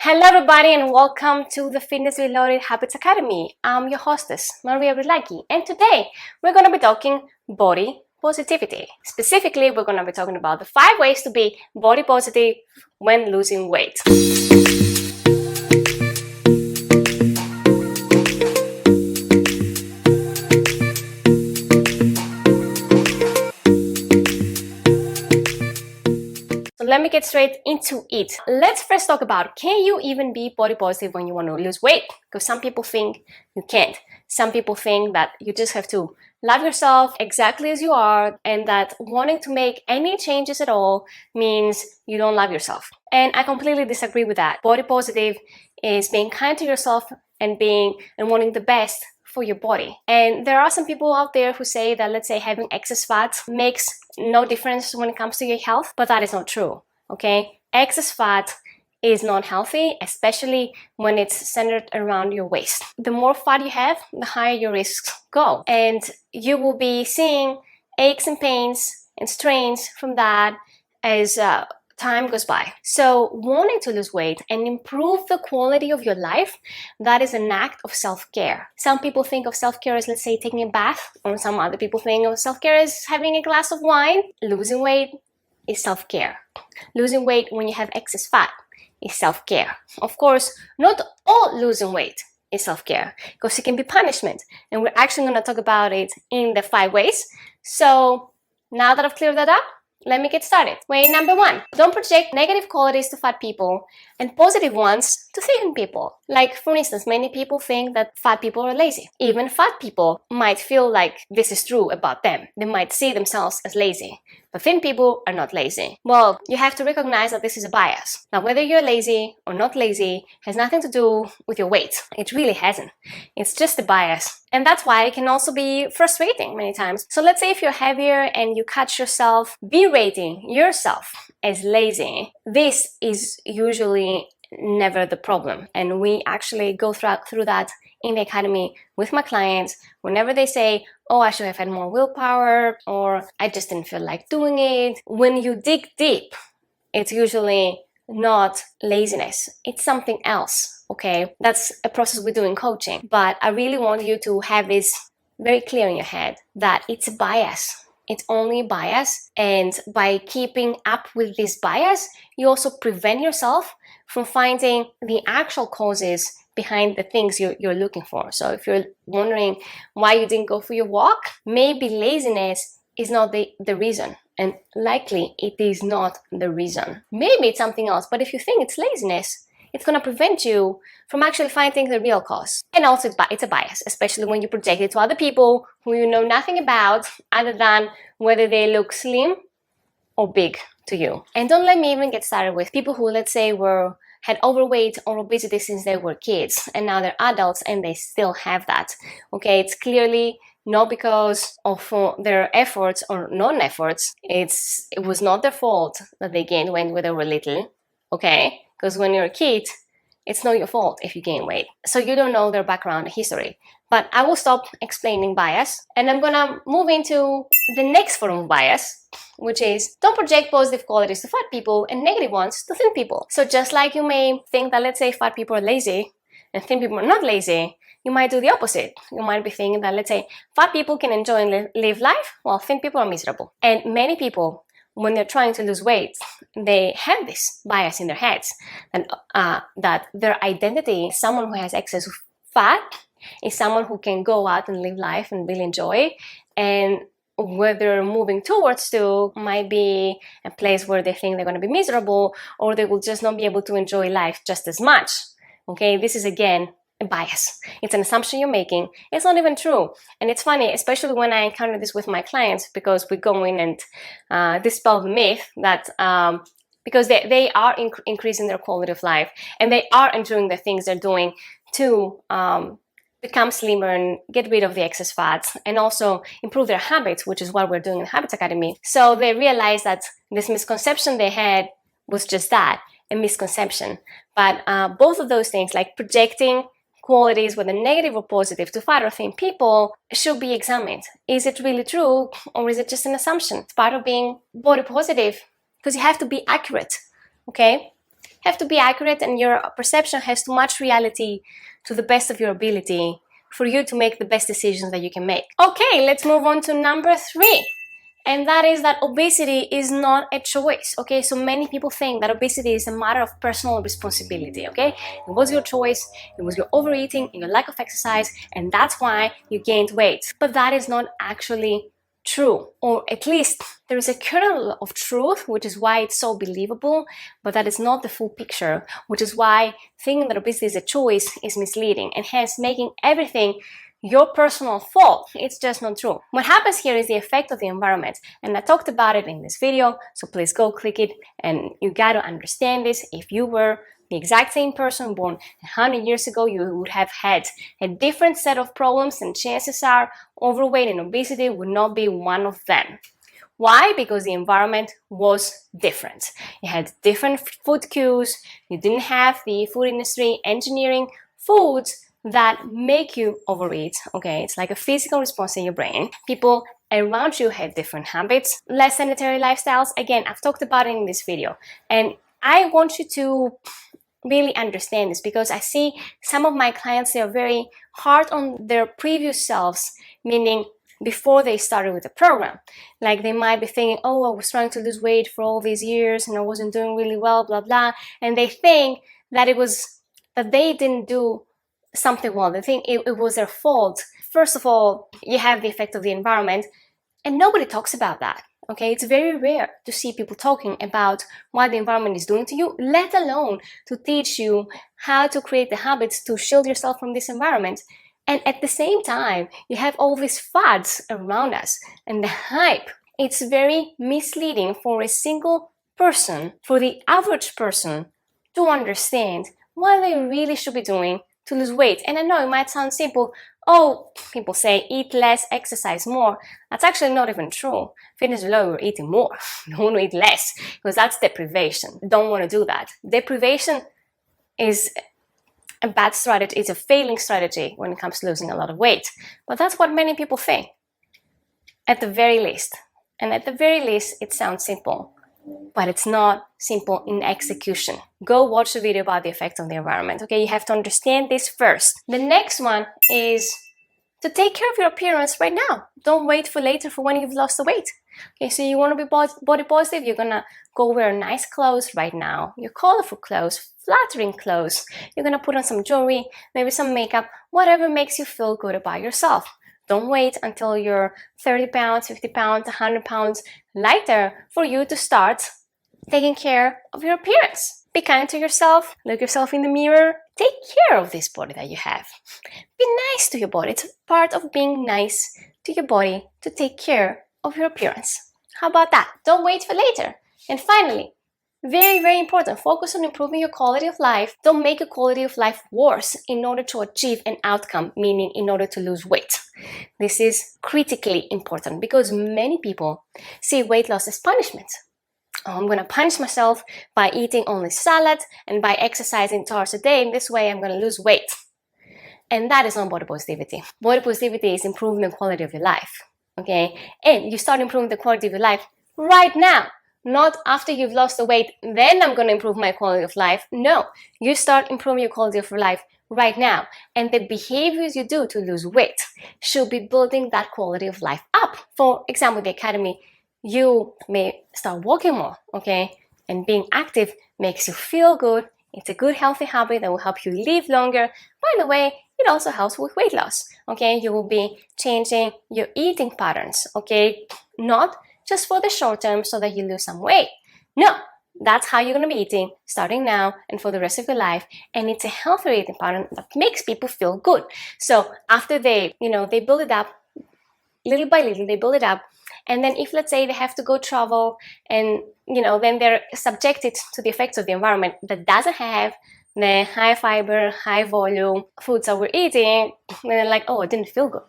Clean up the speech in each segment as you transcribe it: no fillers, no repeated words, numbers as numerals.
Hello everybody and welcome to the Fitness Reloaded Habits Academy. I'm your hostess, Maria Rilaki, and today we're going to be talking body positivity. Specifically, we're going to be talking about the 5 ways to be body positive when losing weight. So let me get straight into it. Let's first talk about, can you even be body positive when you want to lose weight? Because some people think you can't. Some people think that you just have to love yourself exactly as you are, and that wanting to make any changes at all means you don't love yourself. And I completely disagree with that. Body positive is being kind to yourself and wanting the best for your body. And there are some people out there who say that, let's say, having excess fat makes no difference when it comes to your health, but that is not true. Okay, excess fat is not healthy, especially when it's centered around your waist. The more fat you have, the higher your risks go, and you will be seeing aches and pains and strains from that as time goes by. So wanting to lose weight and improve the quality of your life, that is an act of self-care. Some people think of self-care as, let's say, taking a bath, or some other people think of self-care as having a glass of wine. Losing weight is self-care. Losing weight when you have excess fat is self-care. Of course, not all losing weight is self-care, because it can be punishment, and we're actually going to talk about it in the 5 ways. So now that I've cleared that up, let me get started. Way number 1, don't project negative qualities to fat people and positive ones to thin people. Like, for instance, many people think that fat people are lazy. Even fat people might feel like this is true about them. They might see themselves as lazy. But thin people are not lazy. Well, you have to recognize that this is a bias. Now, whether you're lazy or not lazy has nothing to do with your weight. It really hasn't. It's just a bias. And that's why it can also be frustrating many times. So let's say if you're heavier and you catch yourself berating yourself as lazy, this is usually never the problem. And we actually go through that in the academy with my clients. Whenever they say, oh, I should have had more willpower, or I just didn't feel like doing it, when you dig deep, it's usually not laziness, it's something else. Okay, that's a process we do in coaching, but I really want you to have this very clear in your head that it's a bias. It's only bias, and by keeping up with this bias, you also prevent yourself from finding the actual causes behind the things you're looking for. So if you're wondering why you didn't go for your walk, maybe laziness is not the reason, and likely it is not the reason. Maybe it's something else, but if you think it's laziness, it's going to prevent you from actually finding the real cause. And also it's a bias, especially when you project it to other people who you know nothing about other than whether they look slim or big to you. And don't let me even get started with people who, let's say, had overweight or obesity since they were kids, and now they're adults and they still have that. Okay, it's clearly not because of their efforts or non-efforts. It was not their fault that they gained weight when they were little. Okay, because when you're a kid, it's not your fault if you gain weight. So you don't know their background history. But I will stop explaining bias, and I'm gonna move into the next form of bias, which is don't project positive qualities to fat people and negative ones to thin people. So just like you may think that, let's say, fat people are lazy and thin people are not lazy, you might do the opposite. You might be thinking that, let's say, fat people can enjoy and live life while thin people are miserable. And many people, when they're trying to lose weight, they have this bias in their heads, and that their identity, someone who has excess fat, is someone who can go out and live life and really enjoy, and where they're moving towards to might be a place where they think they're going to be miserable, or they will just not be able to enjoy life just as much. Okay, this is again a bias. It's an assumption you're making. It's not even true. And it's funny, especially when I encounter this with my clients, because we go in and dispel the myth that because they are increasing their quality of life, and they are enjoying the things they're doing to become slimmer and get rid of the excess fats, and also improve their habits, which is what we're doing in Habits Academy. So they realize that this misconception they had was just that, a misconception. But both of those things, like projecting qualities, whether negative or positive, to fat or thin people, should be examined. Is it really true, or is it just an assumption? It's part of being body positive, because you have to be accurate. Okay? have to be accurate, and your perception has to match reality to the best of your ability for you to make the best decisions that you can make. Okay, let's move on to number 3. And that is that obesity is not a choice, okay? So many people think that obesity is a matter of personal responsibility, okay? It was your choice, it was your overeating, and your lack of exercise, and that's why you gained weight. But that is not actually true, or at least there is a kernel of truth, which is why it's so believable, but that is not the full picture, which is why thinking that obesity is a choice is misleading, and hence making everything your personal fault. It's just not true. What happens here is the effect of the environment, and I talked about it in this video, so please go click it, and you got to understand this. If you were the exact same person born 100 years ago, you would have had a different set of problems, and chances are overweight and obesity would not be one of them. Why? Because the environment was different. You had different food cues, you didn't have the food industry engineering foods that make you overeat, okay? It's like a physical response in your brain. People around you have different habits, less sanitary lifestyles. Again, I've talked about it in this video. And I want you to really understand this, because I see some of my clients, they are very hard on their previous selves, meaning before they started with the program. Like they might be thinking, oh, I was trying to lose weight for all these years and I wasn't doing really well, blah, blah. And they think that that they didn't do something well. They think it was their fault. First of all, you have the effect of the environment, and nobody talks about that. Okay, it's very rare to see people talking about what the environment is doing to you, let alone to teach you how to create the habits to shield yourself from this environment. And at the same time, you have all these fads around us and the hype. It's very misleading for a single person, for the average person, to understand what they really should be doing to lose weight. And I know it might sound simple. Oh, people say eat less, exercise more. That's actually not even true. Fitness below, you're eating more. You don't want to eat less, because that's deprivation. You don't want to do that. Deprivation is a bad strategy. It's a failing strategy when it comes to losing a lot of weight. But that's what many people think, at the very least. And at the very least, it sounds simple, but it's not simple in execution. Go watch the video about the effect on the environment. Okay, you have to understand this first. The next one is to take care of your appearance right now. Don't wait for later for when you've lost the weight. Okay, so you want to be body positive, you're gonna go wear nice clothes right now, your colorful clothes, flattering clothes. You're gonna put on some jewelry, maybe some makeup, whatever makes you feel good about yourself. Don't wait until you're 30 pounds, 50 pounds, 100 pounds lighter for you to start taking care of your appearance. Be kind to yourself, look yourself in the mirror, take care of this body that you have. Be nice to your body. It's part of being nice to your body to take care of your appearance. How about that? Don't wait for later. And finally, very, very important, focus on improving your quality of life. Don't make your quality of life worse in order to achieve an outcome, meaning in order to lose weight. This is critically important because many people see weight loss as punishment. Oh, I'm going to punish myself by eating only salad and by exercising 2 hours a day. In this way, I'm going to lose weight. And that is not body positivity. Body positivity is improving the quality of your life. Okay? And you start improving the quality of your life right now. Not after you've lost the weight, then I'm going to improve my quality of life. No, you start improving your quality of your life right now. And the behaviors you do to lose weight should be building that quality of life up. For example, the Academy, you may start walking more, okay? And being active makes you feel good. It's a good, healthy habit that will help you live longer. By the way, it also helps with weight loss, okay? You will be changing your eating patterns, okay? Not just for the short term so that you lose some weight. No, that's how you're going to be eating starting now and for the rest of your life. And it's a healthier eating pattern that makes people feel good. So after they build it up, little by little, they build it up. And then if, let's say, they have to go travel and, then they're subjected to the effects of the environment that doesn't have the high fiber, high volume foods that we're eating, and they're like, oh, it didn't feel good.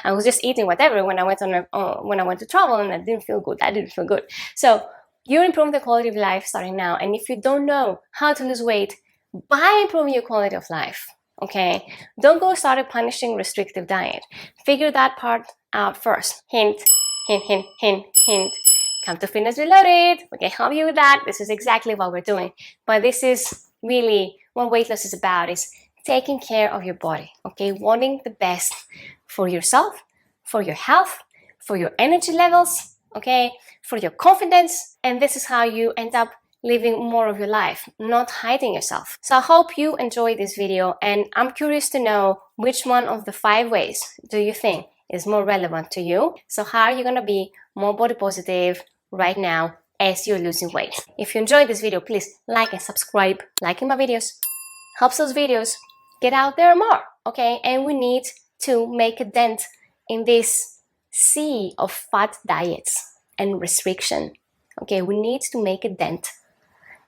I was just eating whatever when I went to travel, and I didn't feel good. That didn't feel good. So you're improving the quality of life starting now. And if you don't know how to lose weight by improving your quality of life, okay, don't go start a punishing restrictive diet. Figure that part out first. Hint, hint, hint, hint, hint. come to Fitness Reloaded. We can help you with that. This is exactly what we're doing. But this is really what weight loss is about, is taking care of your body, okay? Wanting the best for yourself, for your health, for your energy levels, okay? For your confidence. And this is how you end up living more of your life, not hiding yourself. So I hope you enjoyed this video, and I'm curious to know which one of the 5 ways do you think is more relevant to you. So how are you gonna be more body positive right now as you're losing weight? If you enjoyed this video, please like and subscribe. Liking my videos helps those videos get out there more, okay? And we need to make a dent in this sea of fat diets and restriction, okay? We need to make a dent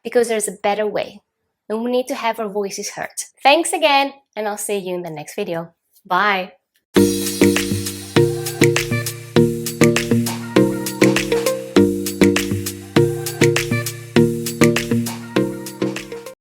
because there's a better way, and we need to have our voices heard. Thanks again, and I'll see you in the next video. Bye.